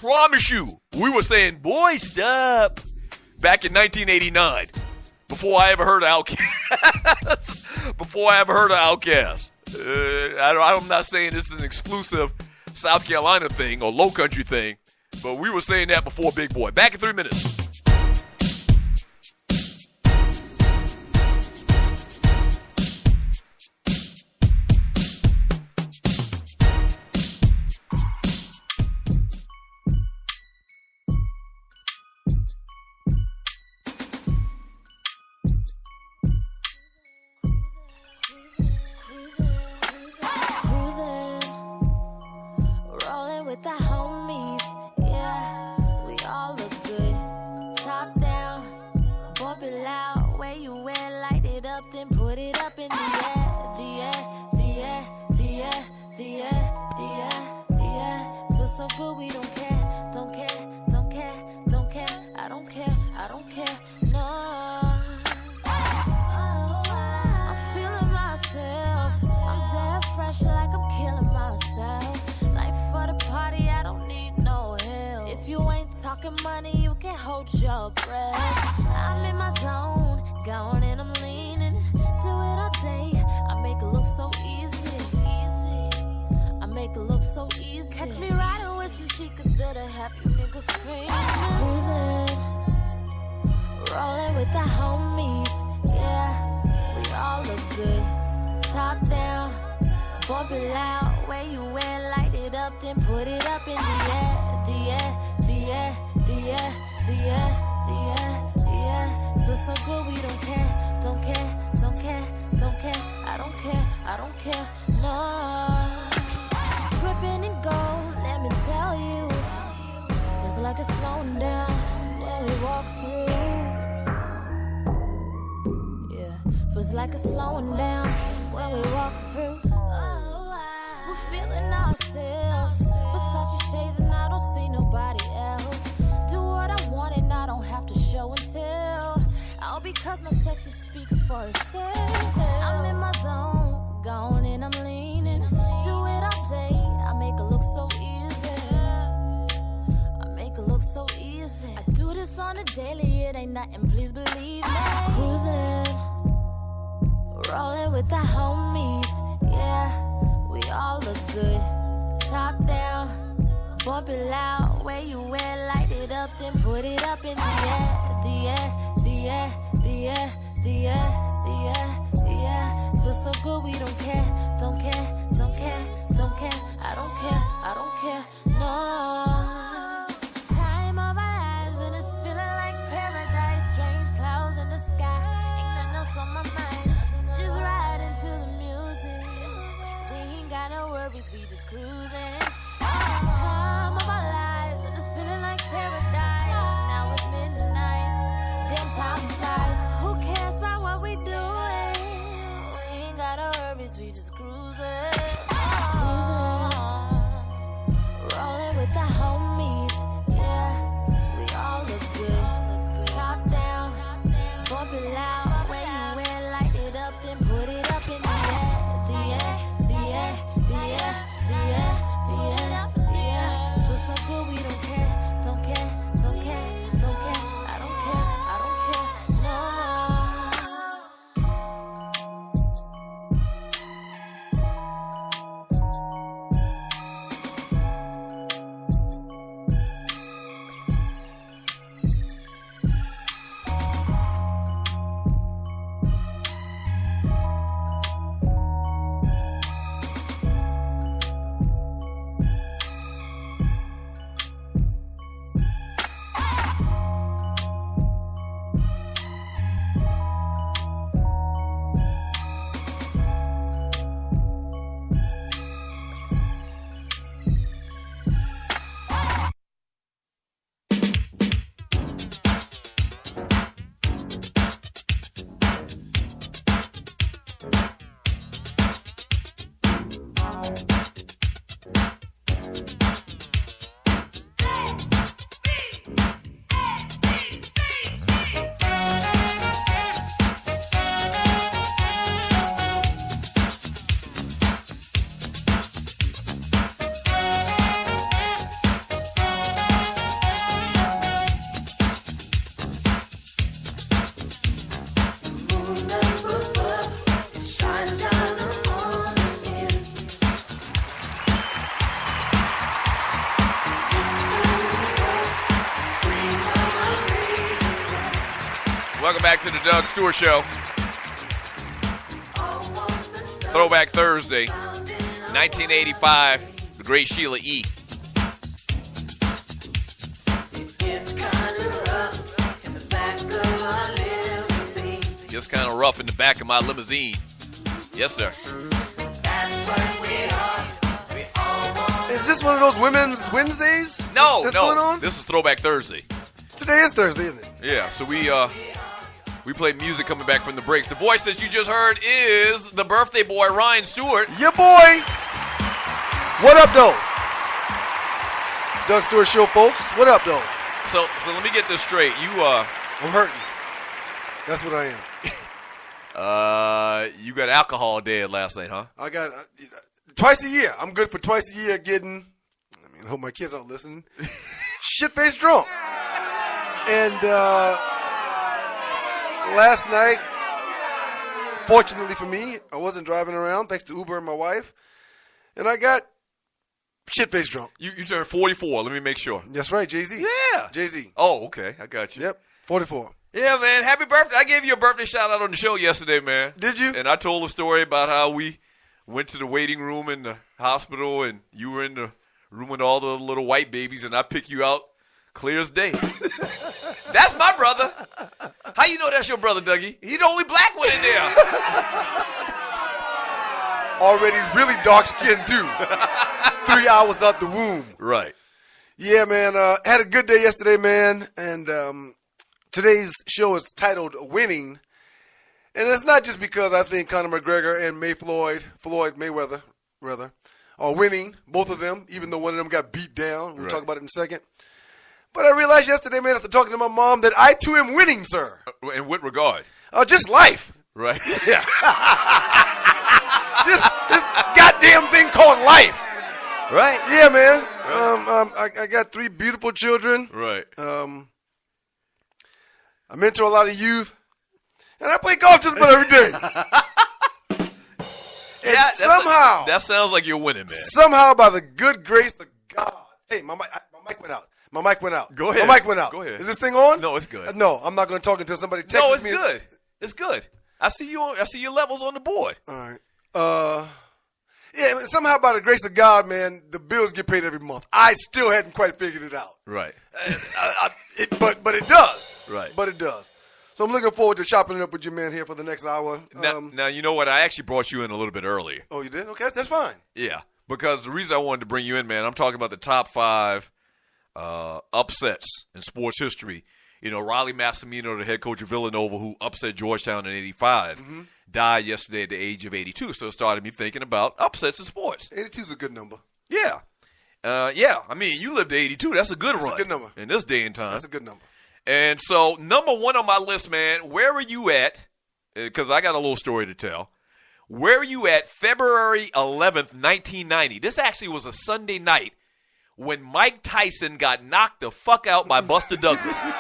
promise you, we were saying, boy, stop. Back in 1989, before I ever heard of Outkast. I'm not saying this is an exclusive South Carolina thing or low country thing, but we were saying that before Big Boy. Back in 3 minutes. Welcome back to the Doug Stewart Show. Throwback Thursday, 1985, the great Sheila E. Just kind of rough in the back of my limousine. Yes, sir. Is this one of those Women's Wednesdays? No, going on? This is Throwback Thursday. Today is Thursday, isn't it? Yeah, so we played music coming back from the breaks. The voice that you just heard is the birthday boy, Ryan Stewart. Your boy. What up, though? Doug Stewart Show, folks. What up, though? So let me get this straight. I'm hurting. That's what I am. You got alcohol dead last night, huh? I got twice a year. I'm good for twice a year getting, I hope my kids aren't listening, shit-faced drunk. And last night, fortunately for me, I wasn't driving around thanks to Uber and my wife, and I got shit-faced drunk. You turned 44. Let me make sure. That's right, Jay-Z. Yeah. Jay-Z. Oh, okay. I got you. Yep, 44. Yeah, man. Happy birthday. I gave you a birthday shout-out on the show yesterday, man. Did you? And I told a story about how we went to the waiting room in the hospital, and you were in the room with all the little white babies, and I picked you out clear as day. That's my brother. How you know that's your brother, Dougie? He's the only black one in there. Already really dark-skinned, too. 3 hours out the womb. Right. Yeah, man. Had a good day yesterday, man. And today's show is titled Winning. And it's not just because I think Conor McGregor and Floyd Mayweather, are winning, both of them, even though one of them got beat down. We'll talk about it in a second. But I realized yesterday, man, after talking to my mom, that I, too, am winning, sir. In what regard? Just life. Right. Yeah. this goddamn thing called life. Right. Yeah, man. I got 3 beautiful children. Right. I mentor a lot of youth. And I play golf just about every day. Yeah, somehow. That sounds like you're winning, man. Somehow, by the good grace of God. Hey, my mic went out. My mic went out. Go ahead. My mic went out. Go ahead. Is this thing on? No, it's good. No, I'm not going to talk until somebody texts me. No, it's good. It's good. I see your levels on the board. All right. Yeah, somehow by the grace of God, man, the bills get paid every month. I still hadn't quite figured it out. Right. But it does. Right. But it does. So I'm looking forward to chopping it up with your man here for the next hour. Now, you know what? I actually brought you in a little bit earlier. Oh, you did? Okay, that's fine. Yeah, because the reason I wanted to bring you in, man, I'm talking about the top 5 upsets in sports history. You know, Rollie Massimino, the head coach of Villanova, who upset Georgetown in '85, died yesterday at the age of 82. So it started me thinking about upsets in sports. 82 is a good number. Yeah. Yeah. I mean, you lived to 82. That's a good run. That's a good number. In this day and time. That's a good number. And so, number 1 on my list, man, where are you at? Because I got a little story to tell. Where are you at February 11th, 1990? This actually was a Sunday night when Mike Tyson got knocked the fuck out by Buster Douglas. Wasn't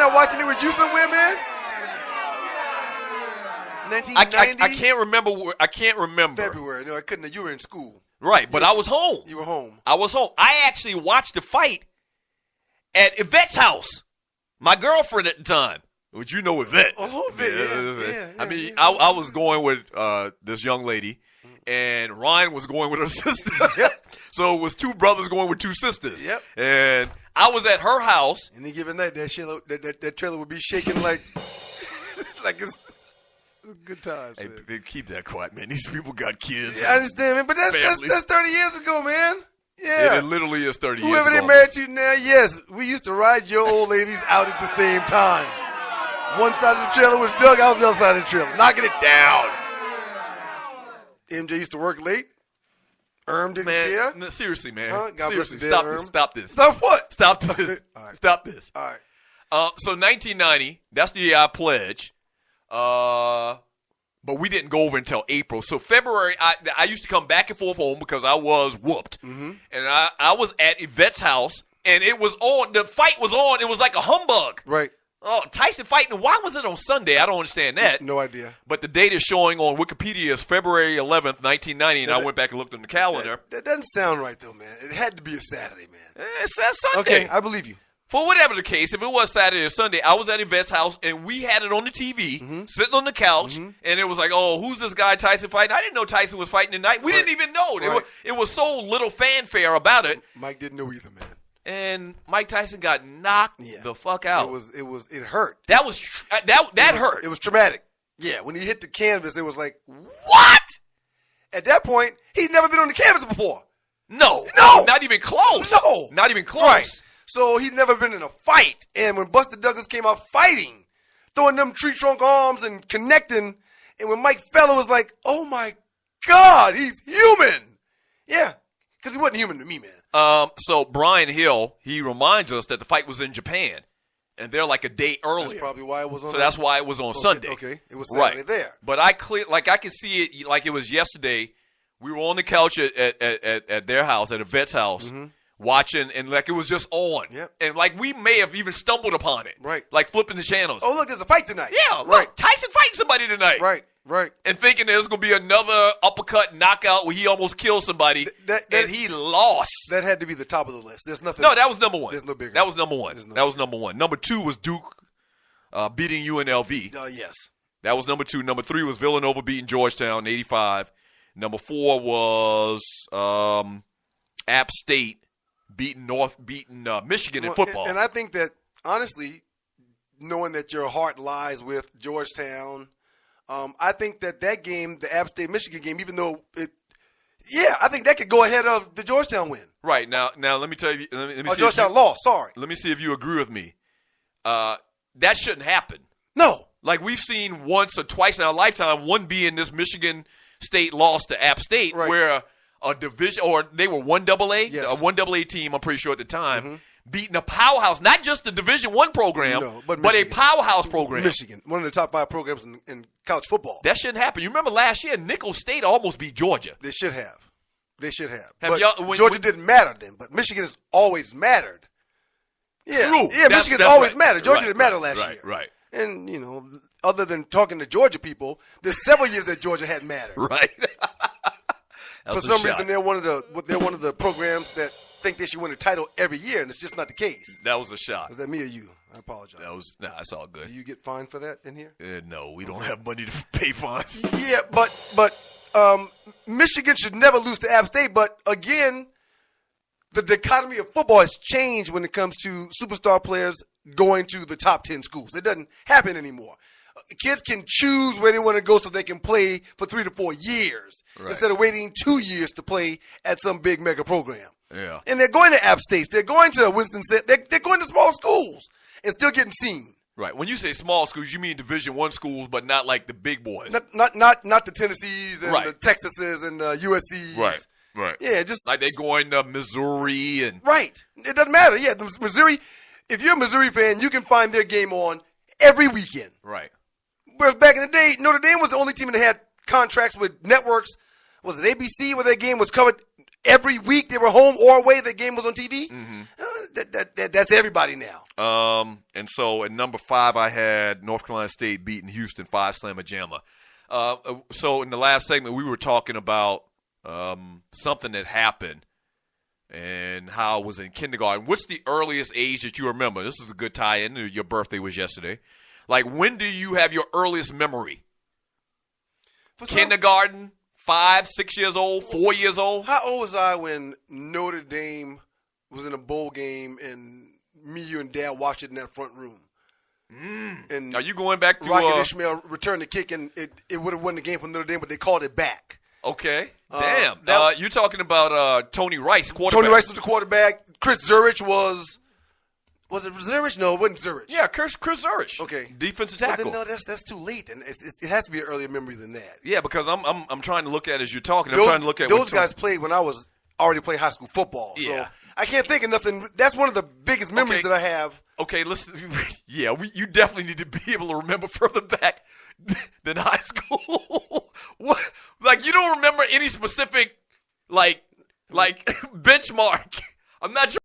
I watching it with you somewhere, man? 1990? I can't remember. I can't remember. February. No, I couldn't. You were in school. Right, but I was home. You were home. I was home. I actually watched the fight at Yvette's house. My girlfriend at the time. Which you know Yvette. Oh, Yvette, yeah. I mean, I was going with this young lady, and Ryan was going with her sister. So it was 2 brothers going with 2 sisters. Yep. And I was at her house. Any given night, that trailer would be shaking like it's good times. Hey, keep that quiet, man. These people got kids. Yeah, I understand, man. But that's 30 years ago, man. Yeah. It literally is 30 years Whoever ago. they're married to now, yes. We used to ride your old ladies out at the same time. One side of the trailer was Doug, I was the other side of the trailer. Knocking it down. MJ used to work late. Didn't care. No, seriously, man. God seriously, bless you, stop this. Stop what? Stop this. All right. Stop this. All right. So 1990, that's the year I pledged. But we didn't go over until April. So February, I used to come back and forth home because I was whooped. Mm-hmm. And I was at Yvette's house, and it was on. The fight was on. It was like a humbug. Right. Oh, Tyson fighting. Why was it on Sunday? I don't understand that. No idea. But the date is showing on Wikipedia is February 11th, 1990, and I went back and looked on the calendar. That doesn't sound right, though, man. It had to be a Saturday, man. It says Sunday. Okay, I believe you. for whatever the case, if it was Saturday or Sunday, I was at Yvette's house, and we had it on the TV, sitting on the couch, and it was like, oh, who's this guy Tyson fighting? I didn't know Tyson was fighting tonight. We didn't even know. It was so little fanfare about it. Mike didn't know either, man. And Mike Tyson got knocked the fuck out. It hurt. That hurt. It was traumatic. Yeah, when he hit the canvas, it was like, what? At that point, he'd never been on the canvas before. No. Not even close. No. Not even close. Right. So he'd never been in a fight. And when Buster Douglas came out fighting, throwing them tree trunk arms and connecting, and when Mike fell, it was like, oh my God, he's human. Yeah, because he wasn't human to me, man. So Brian Hill, he reminds us that the fight was in Japan, and they're like a day earlier. That's probably why it was on. So that's why it was on Sunday. Okay, it was Saturday there. But I can see it like it was yesterday. We were on the couch at their house, at Yvette's house, watching, and like it was just on. Yep. And like we may have even stumbled upon it. Right. Like flipping the channels. Oh, look, there's a fight tonight. Yeah, look, Tyson fighting somebody tonight. Right. And thinking there's going to be another uppercut knockout where he almost killed somebody, and he lost. That had to be the top of the list. There's nothing. No, that was number one. There's no bigger. That was number one. That was number one. Number two was Duke beating UNLV. Yes. That was number two. Number three was Villanova beating Georgetown in 85. Number four was App State beating Michigan in football. And I think that, honestly, knowing that your heart lies with Georgetown, I think that game, the App State-Michigan game, even though I think that could go ahead of the Georgetown win. Right. Now let me tell you. Let me see Georgetown lost, sorry. Let me see if you agree with me. That shouldn't happen. No. Like we've seen once or twice in our lifetime, one being this Michigan State lost to App State, where a division, or they were 1AA, a 1AA team, I'm pretty sure at the time, beating a powerhouse, not just the Division I program, but a powerhouse program. Michigan, one of the top 5 programs in college football. That shouldn't happen. You remember last year, Nicholls State almost beat Georgia. They should have. But Georgia didn't matter then, but Michigan has always mattered. Yeah, true. Yeah, Michigan's always mattered. Georgia didn't matter last year. Right. And, other than talking to Georgia people, there's several years that Georgia hadn't mattered. Right. For some reason, they're one of the programs that think they should win a title every year, and it's just not the case. That was a shot. Was that me or you? I apologize. That's all good. Do you get fined for that in here? No, we don't have money to pay fines. Yeah, but Michigan should never lose to App State. But again, the dichotomy of football has changed when it comes to superstar players going to the top 10 schools. It doesn't happen anymore. Kids can choose where they want to go so they can play for 3 to 4 years instead of waiting 2 years to play at some big mega program. Yeah. And they're going to App States. They're going to Winston-Salem. They're going to small schools and still getting seen. Right. When you say small schools, you mean Division I schools, but not like the big boys. Not the Tennessees and the Texases and the USCs. Right. Yeah, just like they going to Missouri and right. It doesn't matter. Yeah, Missouri. If you're a Missouri fan, you can find their game on every weekend. Right. Whereas back in the day, Notre Dame was the only team that had contracts with networks. Was it ABC where their game was covered every week? They were home or away. Their game was on TV. That's everybody now. And so at number 5, I had North Carolina State beating Houston 5-slamma-jamma. So in the last segment, we were talking about something that happened and how it was in kindergarten. What's the earliest age that you remember? This is a good tie-in. Your birthday was yesterday. Like, when do you have your earliest memory? Kindergarten, 5, 6 years old, 4 years old? How old was I when Notre Dame was in a bowl game and me, you, and Dad watched it in that front room? And are you going back to Rocket Ishmael returned the kick, and it would have won the game for Notre Dame, but they called it back. Okay. Damn. You're talking about Tony Rice, quarterback. Tony Rice was the quarterback. Chris Zurich was it Zurich? No, it wasn't Zurich. Yeah, Chris Zurich. Okay. Defensive tackle. Well, then, no, that's too late. Then it has to be an earlier memory than that. Yeah, because I'm trying to look at it as you're talking. I'm trying to look at those guys played when I was already playing high school football. Yeah. So I can't think of nothing. That's one of the biggest memories that I have. Okay, listen. Yeah, you definitely need to be able to remember further back than high school. What? Like, you don't remember any specific like benchmark. I'm not sure.